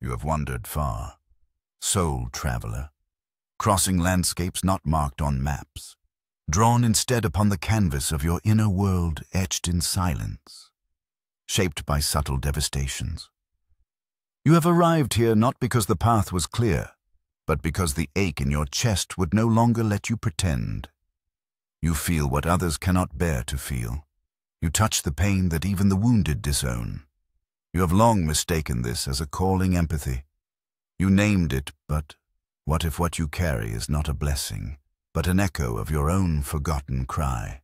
You have wandered far, soul traveler, crossing landscapes not marked on maps, drawn instead upon the canvas of your inner world etched in silence, shaped by subtle devastations. You have arrived here not because the path was clear, but because the ache in your chest would no longer let you pretend. You feel what others cannot bear to feel. You touch the pain that even the wounded disown. You have long mistaken this as a calling empathy. You named it, but what if what you carry is not a blessing, but an echo of your own forgotten cry?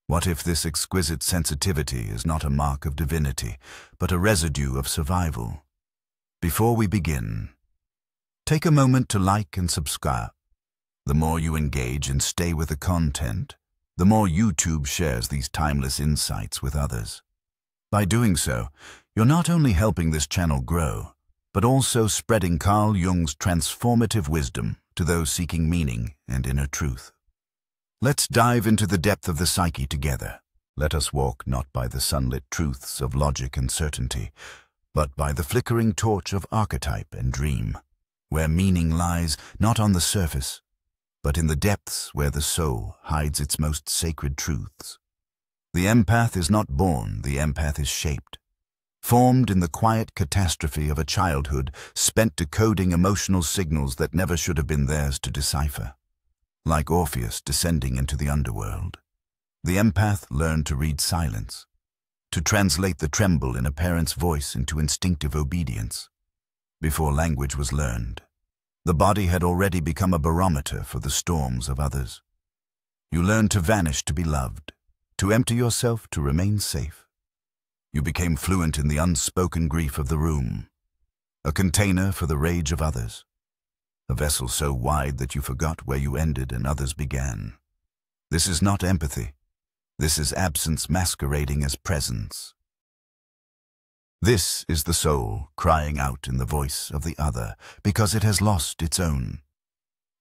What if this exquisite sensitivity is not a mark of divinity, but a residue of survival? Before we begin, take a moment to like and subscribe. The more you engage and stay with the content, the more YouTube shares these timeless insights with others. By doing so, you're not only helping this channel grow, but also spreading Carl Jung's transformative wisdom to those seeking meaning and inner truth. Let's dive into the depth of the psyche together. Let us walk not by the sunlit truths of logic and certainty, but by the flickering torch of archetype and dream, where meaning lies not on the surface, but in the depths where the soul hides its most sacred truths. The empath is not born, the empath is shaped, formed in the quiet catastrophe of a childhood spent decoding emotional signals that never should have been theirs to decipher. Like Orpheus descending into the underworld, the empath learned to read silence, to translate the tremble in a parent's voice into instinctive obedience. Before language was learned, the body had already become a barometer for the storms of others. You learned to vanish to be loved, to empty yourself to remain safe. You became fluent in the unspoken grief of the room, a container for the rage of others, a vessel so wide that you forgot where you ended and others began. This is not empathy. This is absence masquerading as presence. This is the soul crying out in the voice of the other because it has lost its own.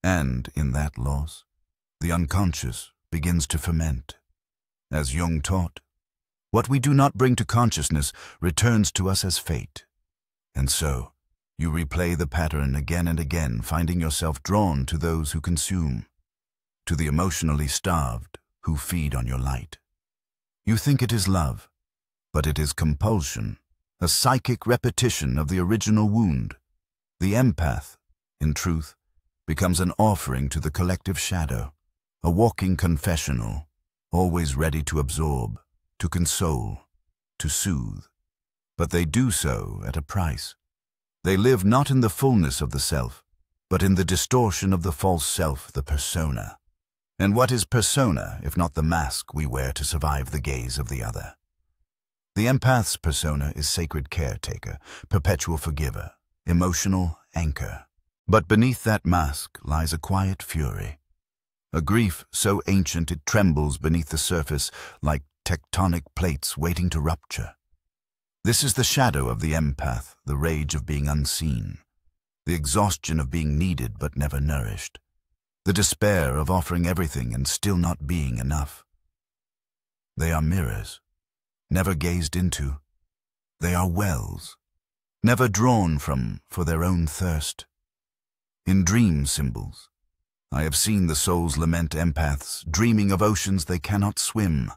And in that loss, the unconscious begins to ferment. As Jung taught, what we do not bring to consciousness returns to us as fate. And so, you replay the pattern again and again, finding yourself drawn to those who consume, to the emotionally starved who feed on your light. You think it is love, but it is compulsion, a psychic repetition of the original wound. The empath, in truth, becomes an offering to the collective shadow, a walking confessional, always ready to absorb, to console, to soothe. But they do so at a price. They live not in the fullness of the self, but in the distortion of the false self, the persona. And what is persona, if not the mask we wear to survive the gaze of the other? The empath's persona is sacred caretaker, perpetual forgiver, emotional anchor. But beneath that mask lies a quiet fury, a grief so ancient it trembles beneath the surface like tectonic plates waiting to rupture. This is the shadow of the empath, the rage of being unseen, the exhaustion of being needed but never nourished, the despair of offering everything and still not being enough. They are mirrors, never gazed into. They are wells, never drawn from for their own thirst. In dream symbols, I have seen the soul's lament empaths dreaming of oceans they cannot swim,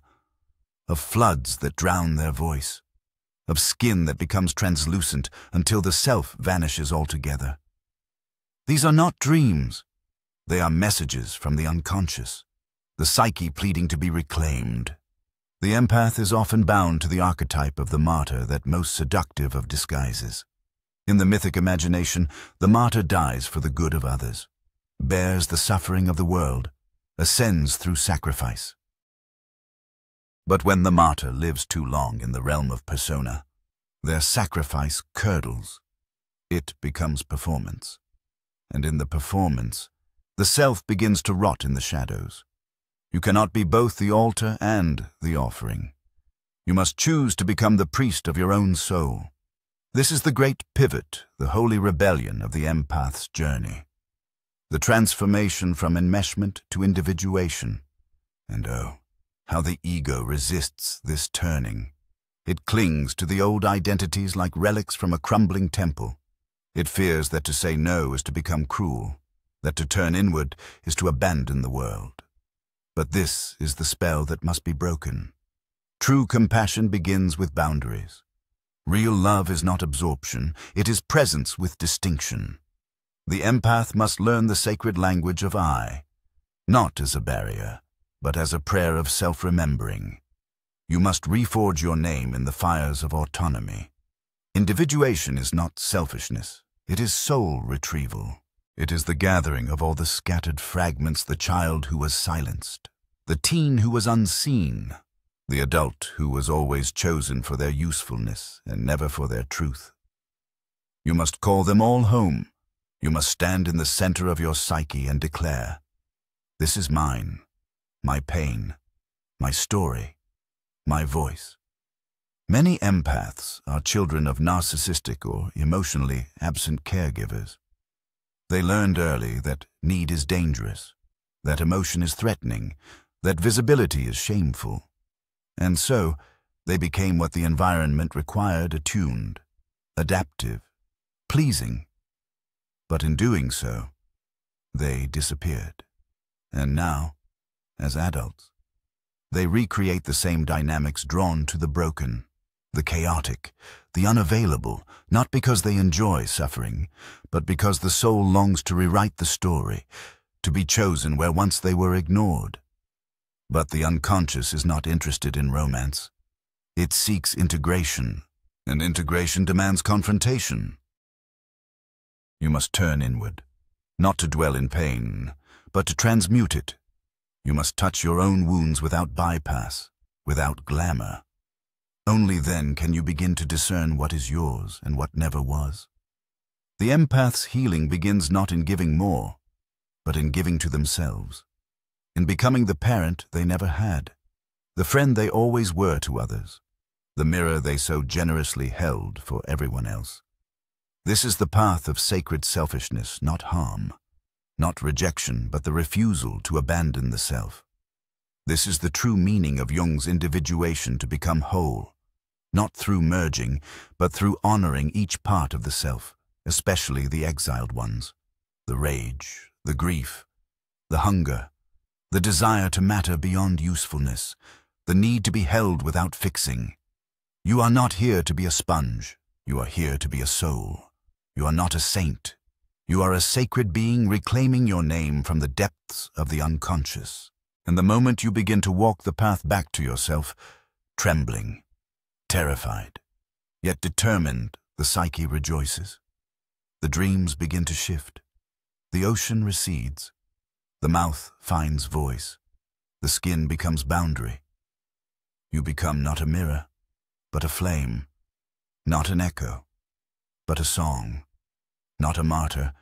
of floods that drown their voice, of skin that becomes translucent until the self vanishes altogether. These are not dreams. They are messages from the unconscious, the psyche pleading to be reclaimed. The empath is often bound to the archetype of the martyr, that most seductive of disguises. In the mythic imagination, the martyr dies for the good of others, bears the suffering of the world, ascends through sacrifice. But when the martyr lives too long in the realm of persona, their sacrifice curdles. It becomes performance. And in the performance, the self begins to rot in the shadows. You cannot be both the altar and the offering. You must choose to become the priest of your own soul. This is the great pivot, the holy rebellion of the empath's journey. The transformation from enmeshment to individuation. And oh, how the ego resists this turning. It clings to the old identities like relics from a crumbling temple. It fears that to say no is to become cruel, that to turn inward is to abandon the world. But this is the spell that must be broken. True compassion begins with boundaries. Real love is not absorption, it is presence with distinction. The empath must learn the sacred language of I, not as a barrier, but as a prayer of self-remembering. You must reforge your name in the fires of autonomy. Individuation is not selfishness, it is soul retrieval. It is the gathering of all the scattered fragments, the child who was silenced, the teen who was unseen, the adult who was always chosen for their usefulness and never for their truth. You must call them all home. You must stand in the center of your psyche and declare, "This is mine, my pain, my story, my voice." Many empaths are children of narcissistic or emotionally absent caregivers. They learned early that need is dangerous, that emotion is threatening, that visibility is shameful. And so, they became what the environment required: attuned, adaptive, pleasing. But in doing so, they disappeared. And now, as adults, they recreate the same dynamics, drawn to the broken, the chaotic, the unavailable, not because they enjoy suffering, but because the soul longs to rewrite the story, to be chosen where once they were ignored. But the unconscious is not interested in romance. It seeks integration, and integration demands confrontation. You must turn inward, not to dwell in pain, but to transmute it. You must touch your own wounds without bypass, without glamour. Only then can you begin to discern what is yours and what never was. The empath's healing begins not in giving more, but in giving to themselves, in becoming the parent they never had, the friend they always were to others, the mirror they so generously held for everyone else. This is the path of sacred selfishness, not harm, not rejection, but the refusal to abandon the self. This is the true meaning of Jung's individuation, to become whole, not through merging, but through honoring each part of the self, especially the exiled ones, the rage, the grief, the hunger, the desire to matter beyond usefulness, the need to be held without fixing. You are not here to be a sponge, you are here to be a soul. You are not a saint. You are a sacred being reclaiming your name from the depths of the unconscious. And the moment you begin to walk the path back to yourself, trembling, terrified, yet determined, the psyche rejoices. The dreams begin to shift. The ocean recedes. The mouth finds voice. The skin becomes boundary. You become not a mirror, but a flame, not an echo, but a song, not a martyr,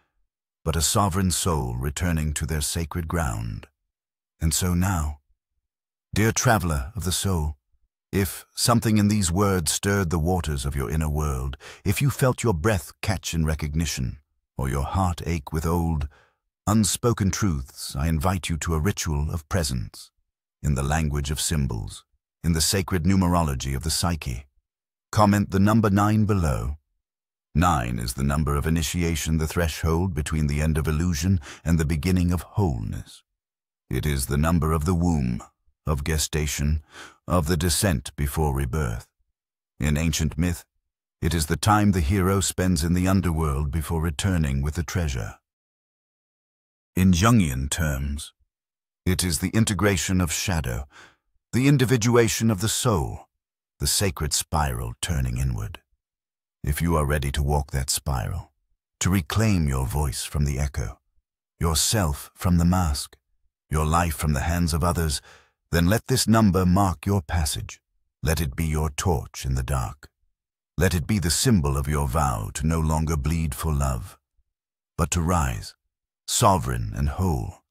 but a sovereign soul returning to their sacred ground. And so now, dear traveler of the soul, if something in these words stirred the waters of your inner world, if you felt your breath catch in recognition, or your heart ache with old, unspoken truths, I invite you to a ritual of presence, in the language of symbols, in the sacred numerology of the psyche. Comment the number 9 below. 9 is the number of initiation, the threshold between the end of illusion and the beginning of wholeness. It is the number of the womb, of gestation, of the descent before rebirth. In ancient myth, it is the time the hero spends in the underworld before returning with the treasure. In Jungian terms, it is the integration of shadow, the individuation of the soul, the sacred spiral turning inward. If you are ready to walk that spiral, to reclaim your voice from the echo, yourself from the mask, your life from the hands of others, then let this number mark your passage. Let it be your torch in the dark. Let it be the symbol of your vow to no longer bleed for love, but to rise, sovereign and whole,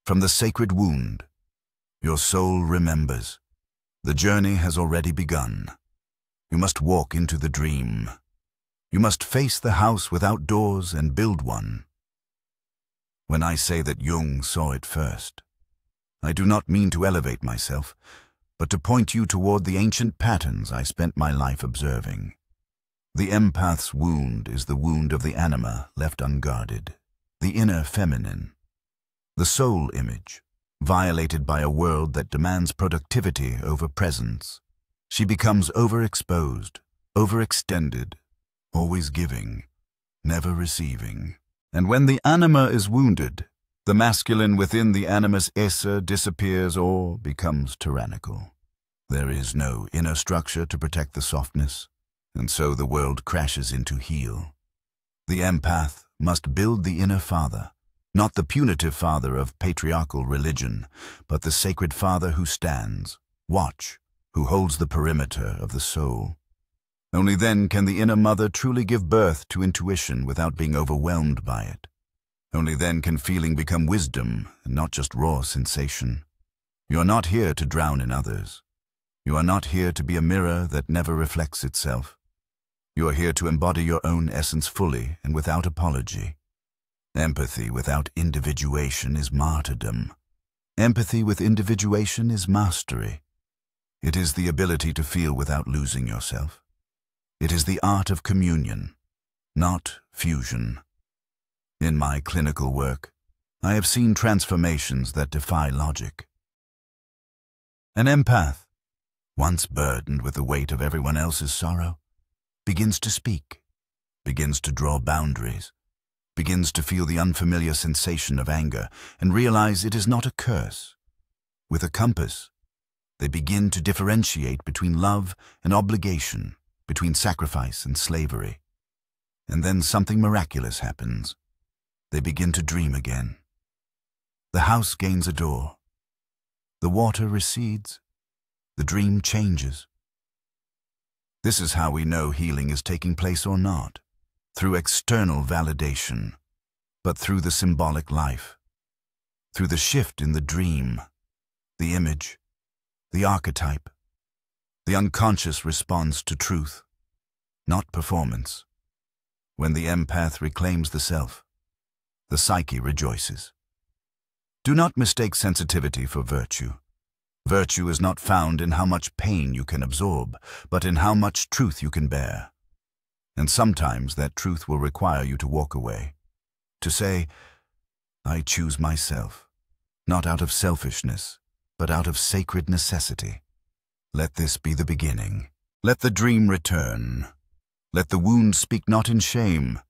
from the sacred wound. Your soul remembers. The journey has already begun. You must walk into the dream. You must face the house without doors and build one. When I say that Jung saw it first, I do not mean to elevate myself, but to point you toward the ancient patterns I spent my life observing. The empath's wound is the wound of the anima left unguarded, the inner feminine, the soul image, violated by a world that demands productivity over presence. She becomes overexposed, overextended, always giving, never receiving. And when the anima is wounded, the masculine within the animus esse disappears or becomes tyrannical. There is no inner structure to protect the softness, and so the world crashes into heel. The empath must build the inner father, not the punitive father of patriarchal religion, but the sacred father who stands, watch, who holds the perimeter of the soul. Only then can the inner mother truly give birth to intuition without being overwhelmed by it. Only then can feeling become wisdom and not just raw sensation. You are not here to drown in others. You are not here to be a mirror that never reflects itself. You are here to embody your own essence fully and without apology. Empathy without individuation is martyrdom. Empathy with individuation is mastery. It is the ability to feel without losing yourself. It is the art of communion, not fusion. In my clinical work, I have seen transformations that defy logic. An empath, once burdened with the weight of everyone else's sorrow, begins to speak, begins to draw boundaries, begins to feel the unfamiliar sensation of anger and realize it is not a curse. With a compass, they begin to differentiate between love and obligation, between sacrifice and slavery. And then something miraculous happens. They begin to dream again. The house gains a door. The water recedes. The dream changes. This is how we know healing is taking place or not, through external validation, but through the symbolic life, through the shift in the dream, the image, the archetype. The unconscious responds to truth, not performance. When the empath reclaims the self, the psyche rejoices. Do not mistake sensitivity for virtue. Virtue is not found in how much pain you can absorb, but in how much truth you can bear. And sometimes that truth will require you to walk away, to say, I choose myself, not out of selfishness, but out of sacred necessity. Let this be the beginning. Let the dream return. Let the wound speak not in shame,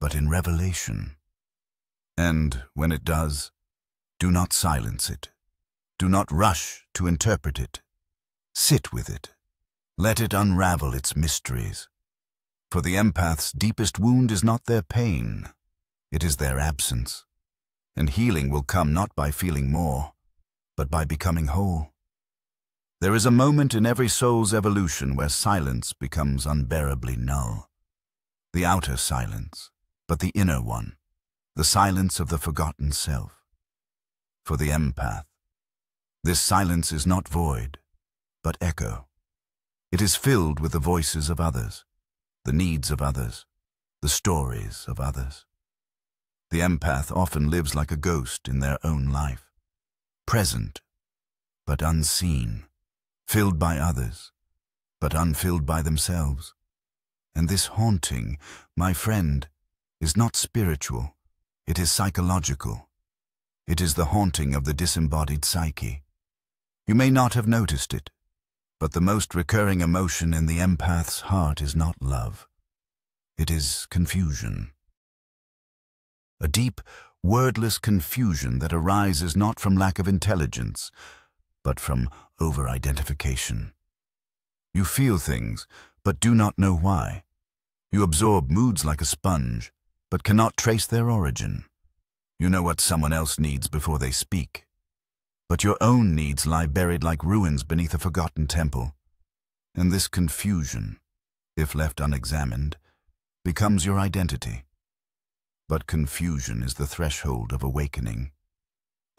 but in revelation. And when it does, do not silence it. Do not rush to interpret it. Sit with it. Let it unravel its mysteries. For the empath's deepest wound is not their pain, it is their absence. And healing will come not by feeling more, but by becoming whole. There is a moment in every soul's evolution where silence becomes unbearably null. The outer silence, but the inner one, the silence of the forgotten self. For the empath, this silence is not void, but echo. It is filled with the voices of others, the needs of others, the stories of others. The empath often lives like a ghost in their own life, present, but unseen, filled by others, but unfilled by themselves. And this haunting, my friend, is not spiritual, it is psychological. It is the haunting of the disembodied psyche. You may not have noticed it, but the most recurring emotion in the empath's heart is not love. It is confusion. A deep, wordless confusion that arises not from lack of intelligence, but from over-identification. You feel things, but do not know why. You absorb moods like a sponge, but cannot trace their origin. You know what someone else needs before they speak. But your own needs lie buried like ruins beneath a forgotten temple. And this confusion, if left unexamined, becomes your identity. But confusion is the threshold of awakening.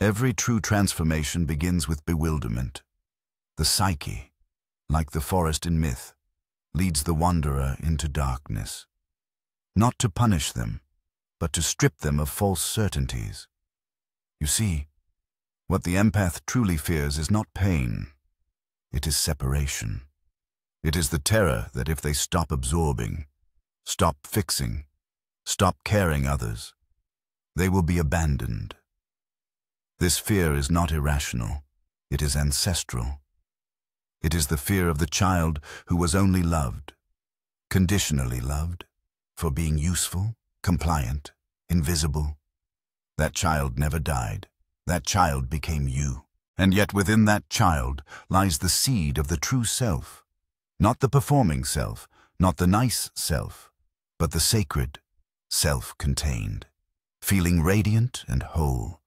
Every true transformation begins with bewilderment. The psyche, like the forest in myth, leads the wanderer into darkness. Not to punish them, but to strip them of false certainties. You see, what the empath truly fears is not pain. It is separation. It is the terror that if they stop absorbing, stop fixing, stop caring others. They will be abandoned. This fear is not irrational. It is ancestral. It is the fear of the child who was only loved, conditionally loved, for being useful, compliant, invisible. That child never died. That child became you. And yet within that child lies the seed of the true self. Not the performing self, not the nice self, but the sacred, self-contained, feeling radiant and whole.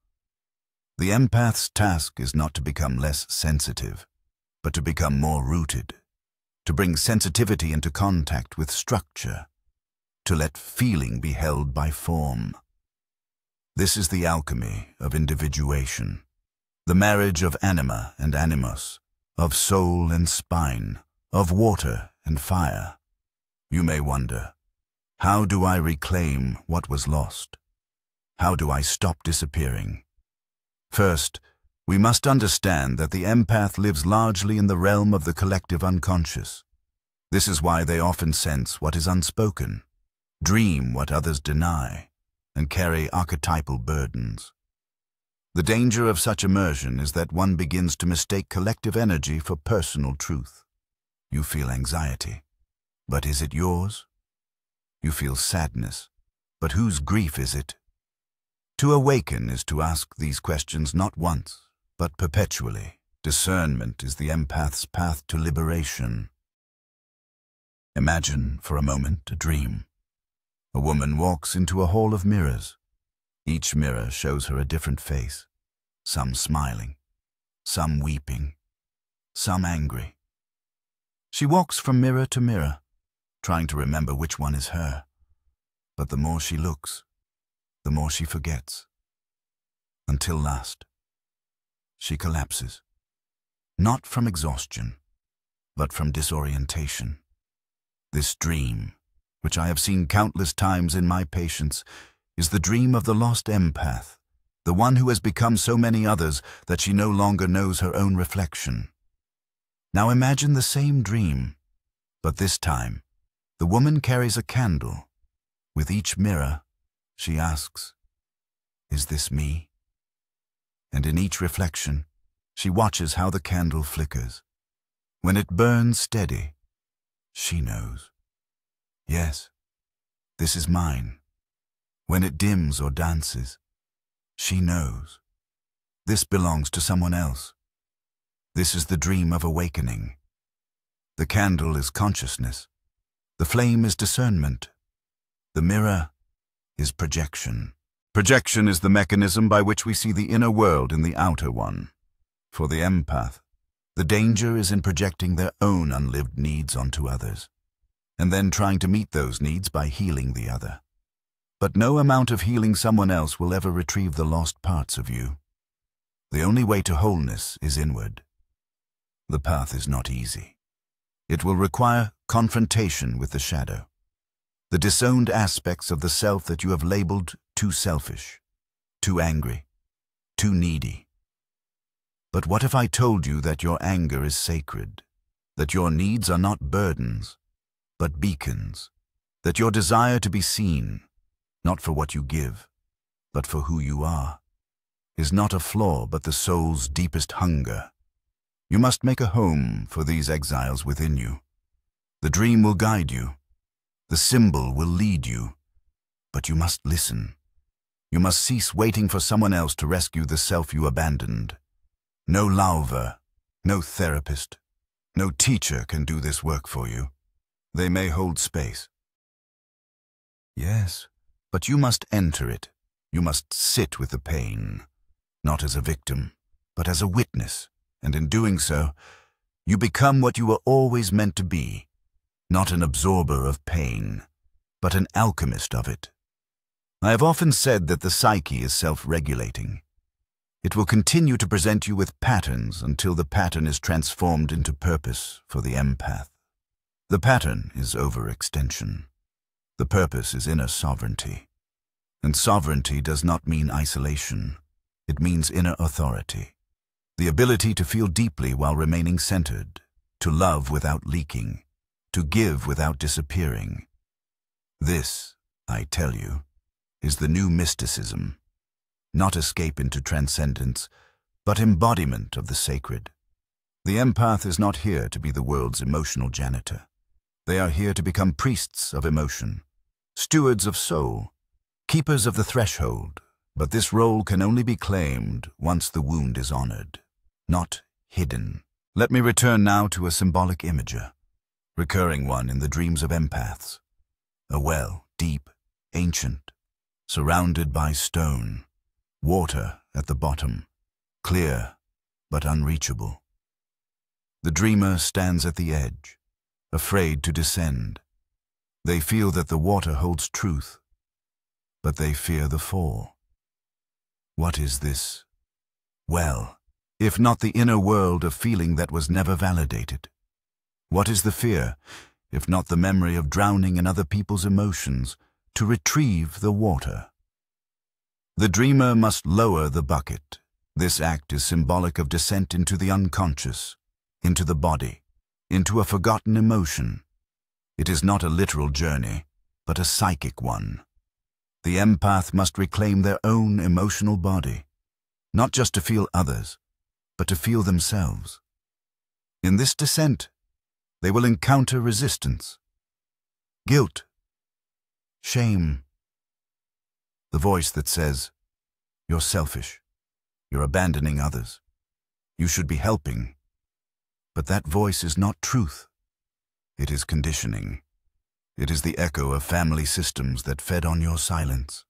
The empath's task is not to become less sensitive, but to become more rooted, to bring sensitivity into contact with structure, to let feeling be held by form. This is the alchemy of individuation, the marriage of anima and animus, of soul and spine, of water and fire. You may wonder, how do I reclaim what was lost? How do I stop disappearing? First, we must understand that the empath lives largely in the realm of the collective unconscious. This is why they often sense what is unspoken, dream what others deny, and carry archetypal burdens. The danger of such immersion is that one begins to mistake collective energy for personal truth. You feel anxiety, but is it yours? You feel sadness, but whose grief is it? To awaken is to ask these questions not once, but perpetually. Discernment is the empath's path to liberation. Imagine for a moment a dream. A woman walks into a hall of mirrors. Each mirror shows her a different face, some smiling, some weeping, some angry. She walks from mirror to mirror, trying to remember which one is her. But the more she looks, the more she forgets. Until last, she collapses. Not from exhaustion, but from disorientation. This dream, which I have seen countless times in my patients, is the dream of the lost empath, the one who has become so many others that she no longer knows her own reflection. Now imagine the same dream, but this time, the woman carries a candle. With each mirror, she asks, "Is this me?" And in each reflection, she watches how the candle flickers. When it burns steady, she knows. Yes, this is mine. When it dims or dances, she knows. This belongs to someone else. This is the dream of awakening. The candle is consciousness. The flame is discernment. The mirror is projection. Projection is the mechanism by which we see the inner world in the outer one. For the empath, the danger is in projecting their own unlived needs onto others, and then trying to meet those needs by healing the other. But no amount of healing someone else will ever retrieve the lost parts of you. The only way to wholeness is inward. The path is not easy. It will require confrontation with the shadow, the disowned aspects of the self that you have labeled too selfish, too angry, too needy. But what if I told you that your anger is sacred, that your needs are not burdens, but beacons, that your desire to be seen, not for what you give, but for who you are, is not a flaw but the soul's deepest hunger? You must make a home for these exiles within you. The dream will guide you. The symbol will lead you. But you must listen. You must cease waiting for someone else to rescue the self you abandoned. No lauver, no therapist, no teacher can do this work for you. They may hold space. Yes, but you must enter it. You must sit with the pain, not as a victim, but as a witness. And in doing so, you become what you were always meant to be, not an absorber of pain, but an alchemist of it. I have often said that the psyche is self-regulating. It will continue to present you with patterns until the pattern is transformed into purpose for the empath. The pattern is overextension. The purpose is inner sovereignty. And sovereignty does not mean isolation. It means inner authority. The ability to feel deeply while remaining centered, to love without leaking, to give without disappearing. This, I tell you, is the new mysticism, not escape into transcendence, but embodiment of the sacred. The empath is not here to be the world's emotional janitor. They are here to become priests of emotion, stewards of soul, keepers of the threshold, but this role can only be claimed once the wound is honored, not hidden. Let me return now to a symbolic imager, recurring one in the dreams of empaths. A well, deep, ancient, surrounded by stone, water at the bottom, clear but unreachable. The dreamer stands at the edge, afraid to descend. They feel that the water holds truth, but they fear the fall. What is this well, if not the inner world of feeling that was never validated? What is the fear, if not the memory of drowning in other people's emotions to retrieve the water? The dreamer must lower the bucket. This act is symbolic of descent into the unconscious, into the body, into a forgotten emotion. It is not a literal journey, but a psychic one. The empath must reclaim their own emotional body, not just to feel others, but to feel themselves. In this descent, they will encounter resistance, guilt, shame, the voice that says, "You're selfish, you're abandoning others, you should be helping." But that voice is not truth. It is conditioning. It is the echo of family systems that fed on your silence.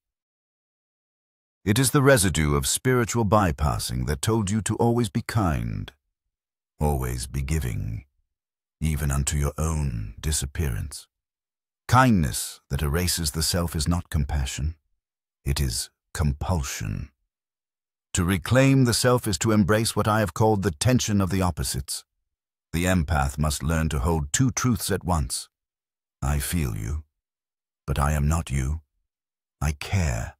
It is the residue of spiritual bypassing that told you to always be kind, always be giving, even unto your own disappearance. Kindness that erases the self is not compassion. It is compulsion. To reclaim the self is to embrace what I have called the tension of the opposites. The empath must learn to hold two truths at once. I feel you, but I am not you. I care,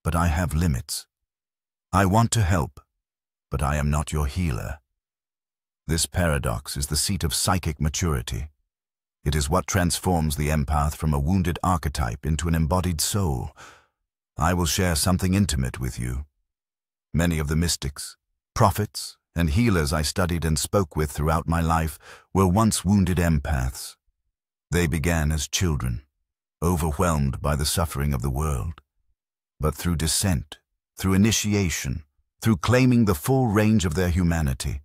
but I have limits. I want to help, but I am not your healer. This paradox is the seat of psychic maturity. It is what transforms the empath from a wounded archetype into an embodied soul. I will share something intimate with you. Many of the mystics, prophets, and healers I studied and spoke with throughout my life were once wounded empaths. They began as children, overwhelmed by the suffering of the world. But through descent, through initiation, through claiming the full range of their humanity,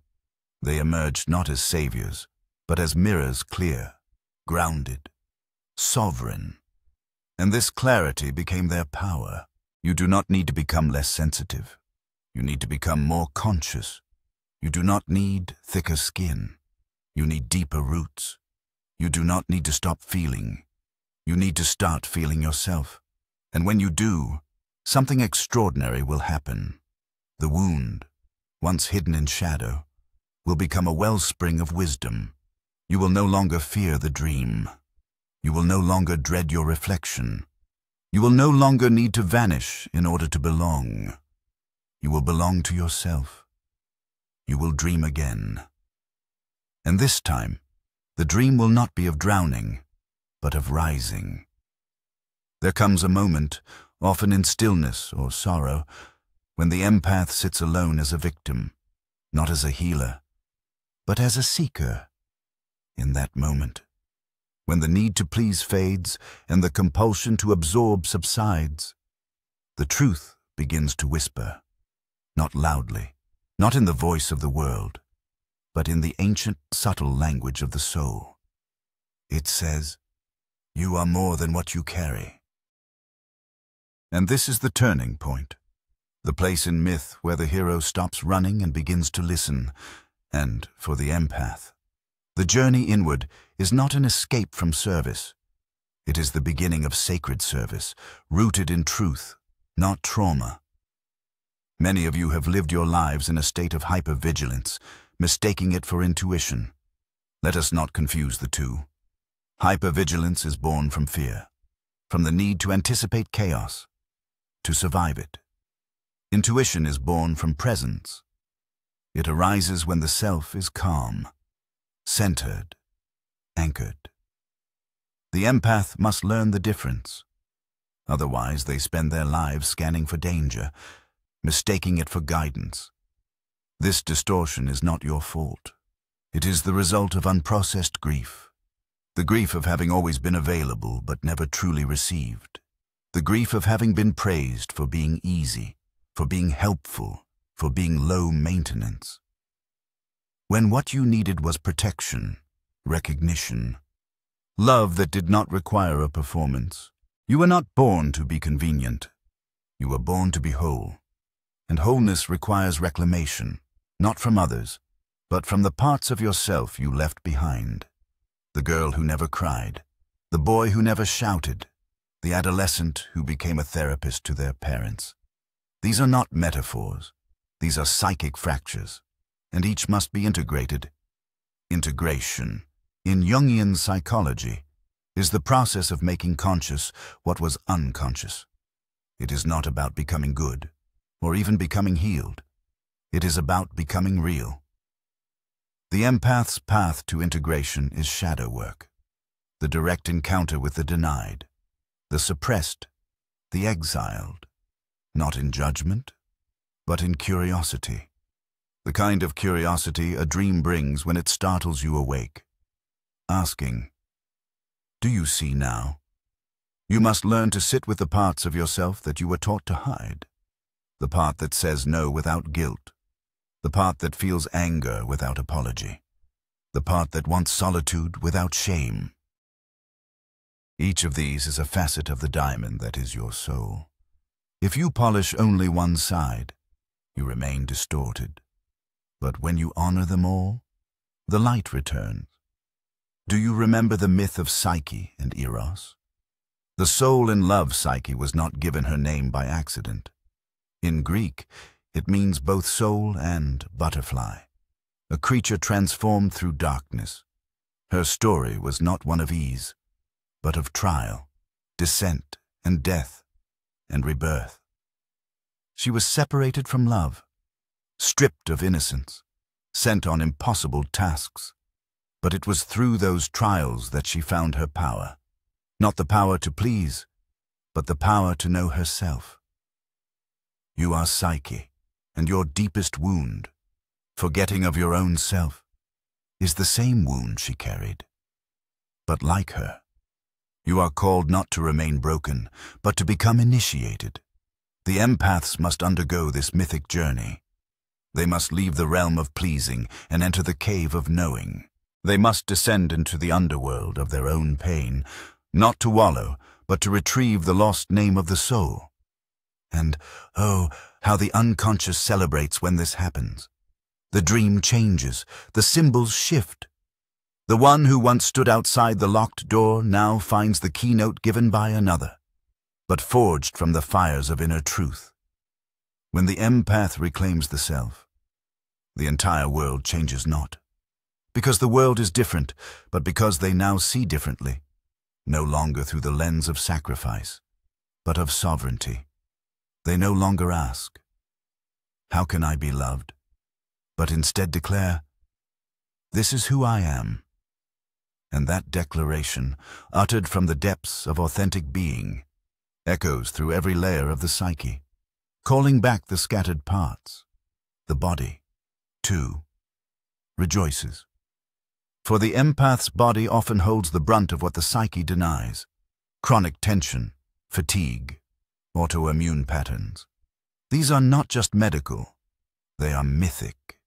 they emerged not as saviors, but as mirrors clear, grounded, sovereign. And this clarity became their power. You do not need to become less sensitive. You need to become more conscious. You do not need thicker skin. You need deeper roots. You do not need to stop feeling. You need to start feeling yourself. And when you do, something extraordinary will happen. The wound, once hidden in shadow, will become a wellspring of wisdom. You will no longer fear the dream. You will no longer dread your reflection. You will no longer need to vanish in order to belong. You will belong to yourself. You will dream again. And this time, the dream will not be of drowning, but of rising. There comes a moment, often in stillness or sorrow, when the empath sits alone as a victim, not as a healer, but as a seeker. In that moment, when the need to please fades and the compulsion to absorb subsides, the truth begins to whisper, not loudly, not in the voice of the world, but in the ancient, subtle language of the soul. It says, "You are more than what you carry." And this is the turning point, the place in myth where the hero stops running and begins to listen. And for the empath, the journey inward is not an escape from service. It is the beginning of sacred service, rooted in truth, not trauma. Many of you have lived your lives in a state of hypervigilance, mistaking it for intuition. Let us not confuse the two. Hypervigilance is born from fear, from the need to anticipate chaos, to survive it. Intuition is born from presence. It arises when the self is calm, centered, anchored. The empath must learn the difference. Otherwise, they spend their lives scanning for danger, mistaking it for guidance. This distortion is not your fault. It is the result of unprocessed grief. The grief of having always been available but never truly received. The grief of having been praised for being easy, for being helpful, for being low maintenance. When what you needed was protection, recognition, love that did not require a performance. You were not born to be convenient. You were born to be whole. And wholeness requires reclamation, not from others, but from the parts of yourself you left behind. The girl who never cried, the boy who never shouted, the adolescent who became a therapist to their parents. These are not metaphors. These are psychic fractures, and each must be integrated. Integration, in Jungian psychology, is the process of making conscious what was unconscious. It is not about becoming good, or even becoming healed. It is about becoming real. The empath's path to integration is shadow work, the direct encounter with the denied, the suppressed, the exiled, not in judgment, but in curiosity. The kind of curiosity a dream brings when it startles you awake, asking, "Do you see now?" You must learn to sit with the parts of yourself that you were taught to hide, the part that says no without guilt, the part that feels anger without apology, the part that wants solitude without shame. Each of these is a facet of the diamond that is your soul. If you polish only one side, you remain distorted. But when you honor them all, the light returns. Do you remember the myth of Psyche and Eros? The soul in love Psyche was not given her name by accident. In Greek, it means both soul and butterfly, a creature transformed through darkness. Her story was not one of ease, but of trial, descent, and death, and rebirth. She was separated from love, stripped of innocence, sent on impossible tasks. But it was through those trials that she found her power, not the power to please, but the power to know herself. You are Psyche, and your deepest wound, forgetting of your own self, is the same wound she carried. But like her, you are called not to remain broken, but to become initiated. The empaths must undergo this mythic journey. They must leave the realm of pleasing and enter the cave of knowing. They must descend into the underworld of their own pain, not to wallow, but to retrieve the lost name of the soul. And, oh, how the unconscious celebrates when this happens. The dream changes, the symbols shift. The one who once stood outside the locked door now finds the keynote given by another, but forged from the fires of inner truth. When the empath reclaims the self, the entire world changes not. Because the world is different, but because they now see differently, no longer through the lens of sacrifice, but of sovereignty. They no longer ask, "How can I be loved?" but instead declare, "This is who I am." And that declaration, uttered from the depths of authentic being, echoes through every layer of the psyche, calling back the scattered parts. The body, too, rejoices. For the empath's body often holds the brunt of what the psyche denies: chronic tension, fatigue, autoimmune patterns. These are not just medical, they are mythic.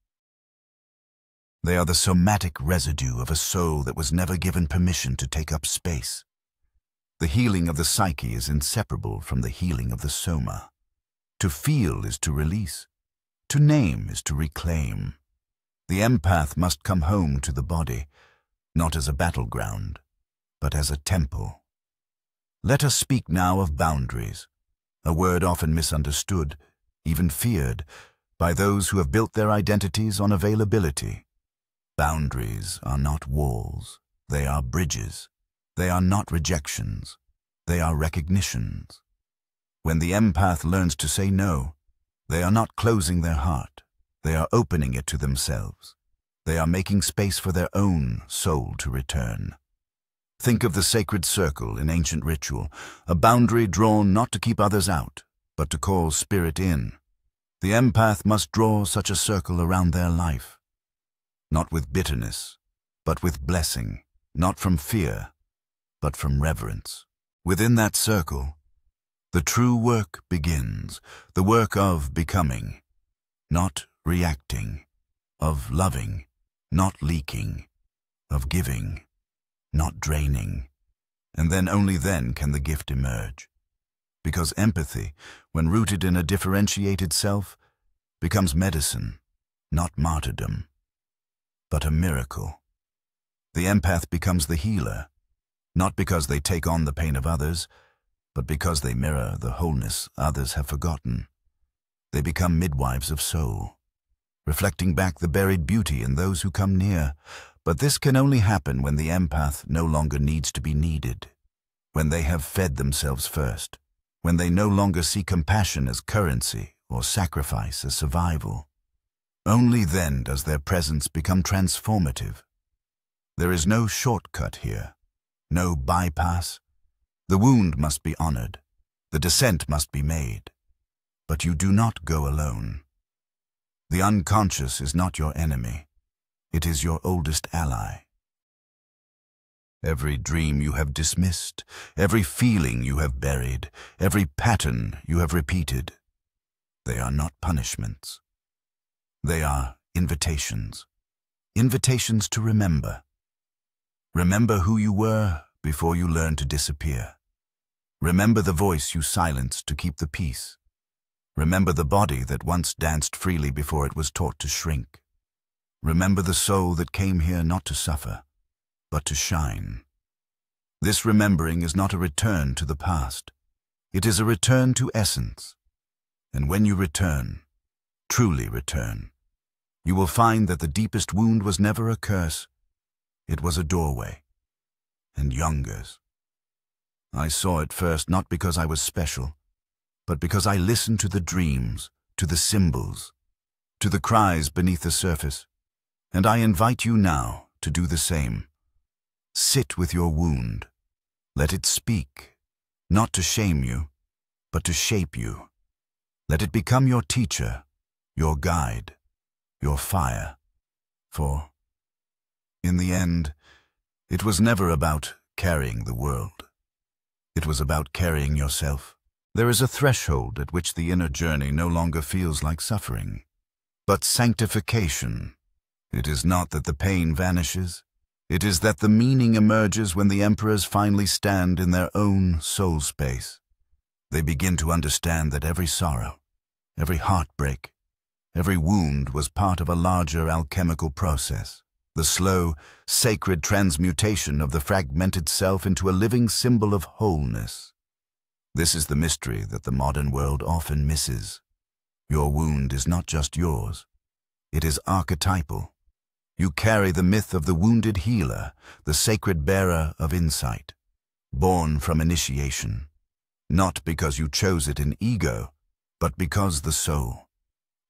They are the somatic residue of a soul that was never given permission to take up space. The healing of the psyche is inseparable from the healing of the soma. To feel is to release. To name is to reclaim. The empath must come home to the body, not as a battleground, but as a temple. Let us speak now of boundaries, a word often misunderstood, even feared, by those who have built their identities on availability. Boundaries are not walls, they are bridges. They are not rejections, they are recognitions. When the empath learns to say no, they are not closing their heart, they are opening it to themselves. They are making space for their own soul to return. Think of the sacred circle in ancient ritual, a boundary drawn not to keep others out, but to call spirit in. The empath must draw such a circle around their life, not with bitterness, but with blessing, not from fear, but from reverence. Within that circle, the true work begins, the work of becoming, not reacting, of loving, not leaking, of giving, not draining. And then, only then, can the gift emerge. Because empathy, when rooted in a differentiated self, becomes medicine, not martyrdom, but a miracle. The empath becomes the healer, not because they take on the pain of others, but because they mirror the wholeness others have forgotten. They become midwives of soul, reflecting back the buried beauty in those who come near. But this can only happen when the empath no longer needs to be needed, when they have fed themselves first, when they no longer see compassion as currency or sacrifice as survival. Only then does their presence become transformative. There is no shortcut here, no bypass. The wound must be honored, the descent must be made. But you do not go alone. The unconscious is not your enemy. It is your oldest ally. Every dream you have dismissed, every feeling you have buried, every pattern you have repeated, they are not punishments. They are invitations. Invitations to remember. Remember who you were before you learned to disappear. Remember the voice you silenced to keep the peace. Remember the body that once danced freely before it was taught to shrink. Remember the soul that came here not to suffer, but to shine. This remembering is not a return to the past. It is a return to essence. And when you return, truly return, you will find that the deepest wound was never a curse. It was a doorway, and Jung's. I saw it first not because I was special, but because I listened to the dreams, to the symbols, to the cries beneath the surface. And I invite you now to do the same. Sit with your wound. Let it speak, not to shame you, but to shape you. Let it become your teacher, your guide, your fire. For, in the end, it was never about carrying the world. It was about carrying yourself. There is a threshold at which the inner journey no longer feels like suffering, but sanctification. It is not that the pain vanishes. It is that the meaning emerges when the emperors finally stand in their own soul space. They begin to understand that every sorrow, every heartbreak, every wound was part of a larger alchemical process, the slow, sacred transmutation of the fragmented self into a living symbol of wholeness. This is the mystery that the modern world often misses. Your wound is not just yours. It is archetypal. You carry the myth of the wounded healer, the sacred bearer of insight, born from initiation, not because you chose it in ego, but because the soul,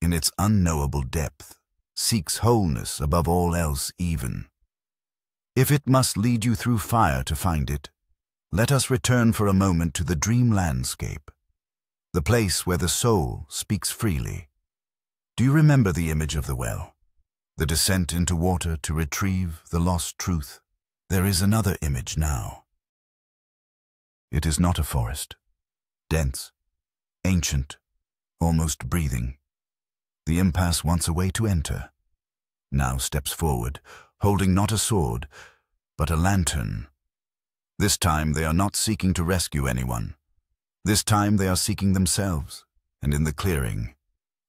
in its unknowable depth, seeks wholeness above all else even. If it must lead you through fire to find it, let us return for a moment to the dream landscape, the place where the soul speaks freely. Do you remember the image of the well? The descent into water to retrieve the lost truth? There is another image now. It is not a forest, dense, ancient, almost breathing. The empath wants a way to enter. Now steps forward, holding not a sword, but a lantern. This time they are not seeking to rescue anyone. This time they are seeking themselves, and in the clearing,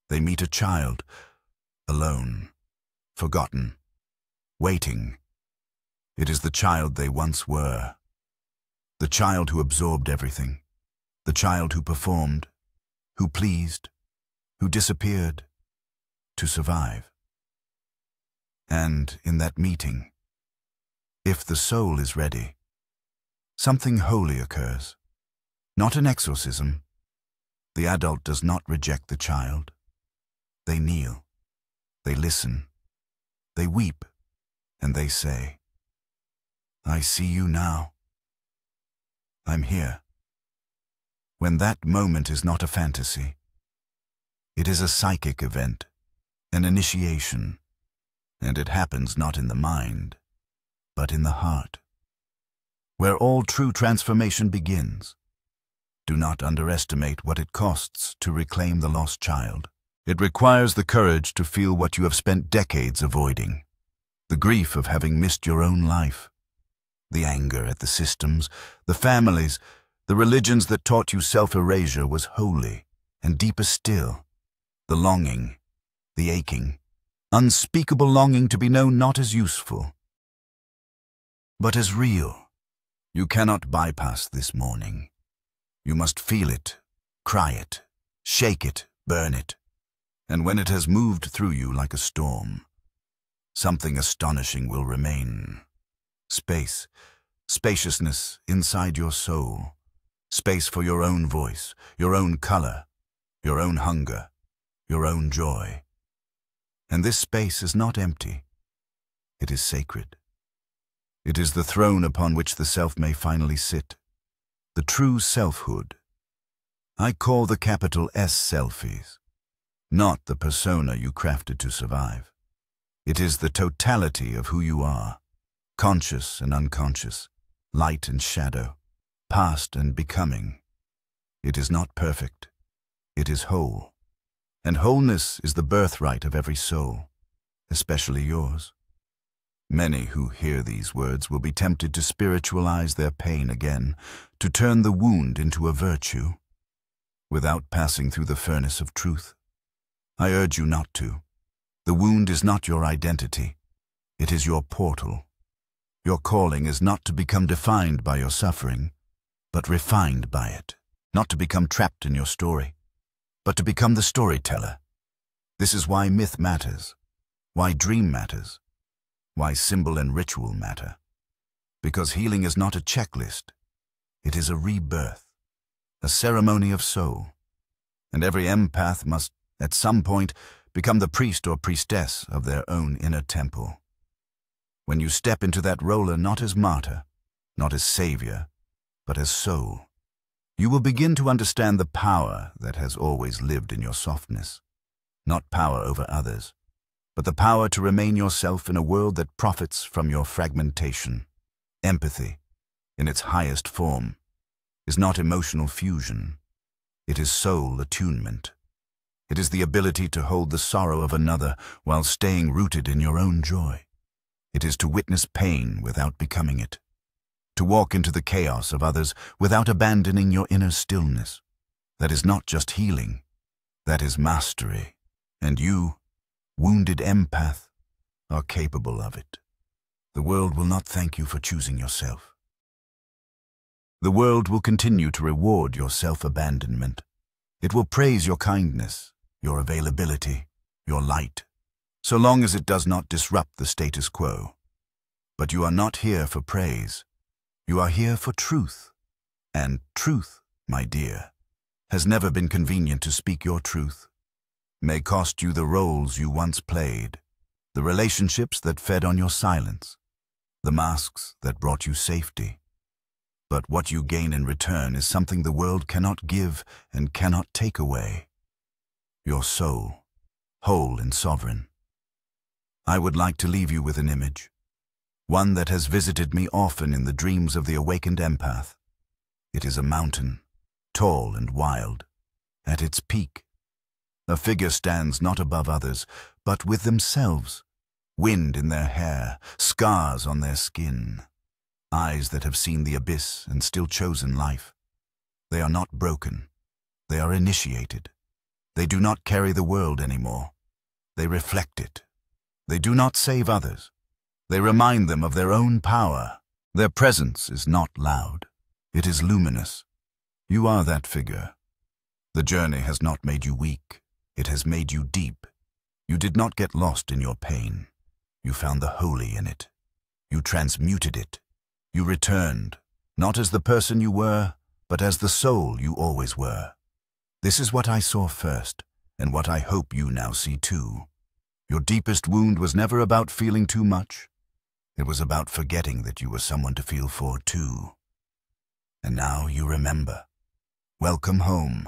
they meet a child, alone, forgotten, waiting. It is the child they once were. The child who absorbed everything. The child who performed, who pleased, who disappeared, to survive. And in that meeting, if the soul is ready, something holy occurs. Not an exorcism. The adult does not reject the child. They kneel. They listen. They weep, and they say, "I see you now." I'm here. When that moment is not a fantasy, it is a psychic event, an initiation, and it happens not in the mind, but in the heart, where all true transformation begins. Do not underestimate what it costs to reclaim the lost child. It requires the courage to feel what you have spent decades avoiding, the grief of having missed your own life, the anger at the systems, the families, the religions that taught you self-erasure was holy, and deeper still, the longing, the aching, unspeakable longing to be known not as useful, but as real. You cannot bypass this mourning. You must feel it, cry it, shake it, burn it, and when it has moved through you like a storm, something astonishing will remain. Space, spaciousness inside your soul, space for your own voice, your own color, your own hunger, your own joy. And this space is not empty. It is sacred. It is the throne upon which the self may finally sit, the true selfhood. I call the capital S selfies, not the persona you crafted to survive. It is the totality of who you are, conscious and unconscious, light and shadow, past and becoming. It is not perfect. It is whole. And wholeness is the birthright of every soul, especially yours. Many who hear these words will be tempted to spiritualize their pain again, to turn the wound into a virtue, without passing through the furnace of truth. I urge you not to. The wound is not your identity. It is your portal. Your calling is not to become defined by your suffering, but refined by it. Not to become trapped in your story, but to become the storyteller. This is why myth matters, why dream matters, why symbol and ritual matter. Because healing is not a checklist. It is a rebirth, a ceremony of soul. And every empath must, at some point, become the priest or priestess of their own inner temple. When you step into that roller not as martyr, not as savior, but as soul, you will begin to understand the power that has always lived in your softness. Not power over others, but the power to remain yourself in a world that profits from your fragmentation. Empathy, in its highest form, is not emotional fusion. It is soul attunement. It is the ability to hold the sorrow of another while staying rooted in your own joy. It is to witness pain without becoming it, to walk into the chaos of others without abandoning your inner stillness. That is not just healing, that is mastery. And you, wounded empath, are capable of it. The world will not thank you for choosing yourself. The world will continue to reward your self-abandonment. It will praise your kindness, your availability, your light, so long as it does not disrupt the status quo. But you are not here for praise. You are here for truth. And truth, my dear, has never been convenient to speak your truth. May cost you the roles you once played, the relationships that fed on your silence, the masks that brought you safety. But what you gain in return is something the world cannot give and cannot take away. Your soul, whole and sovereign. I would like to leave you with an image, one that has visited me often in the dreams of the awakened empath. It is a mountain, tall and wild. At its peak, a figure stands not above others, but with themselves, wind in their hair, scars on their skin, eyes that have seen the abyss and still chosen life. They are not broken. They are initiated. They do not carry the world anymore. They reflect it. They do not save others. They remind them of their own power. Their presence is not loud. It is luminous. You are that figure. The journey has not made you weak. It has made you deep. You did not get lost in your pain. You found the holy in it. You transmuted it. You returned, not as the person you were, but as the soul you always were. This is what I saw first, and what I hope you now see too. Your deepest wound was never about feeling too much. It was about forgetting that you were someone to feel for too. And now you remember. Welcome home.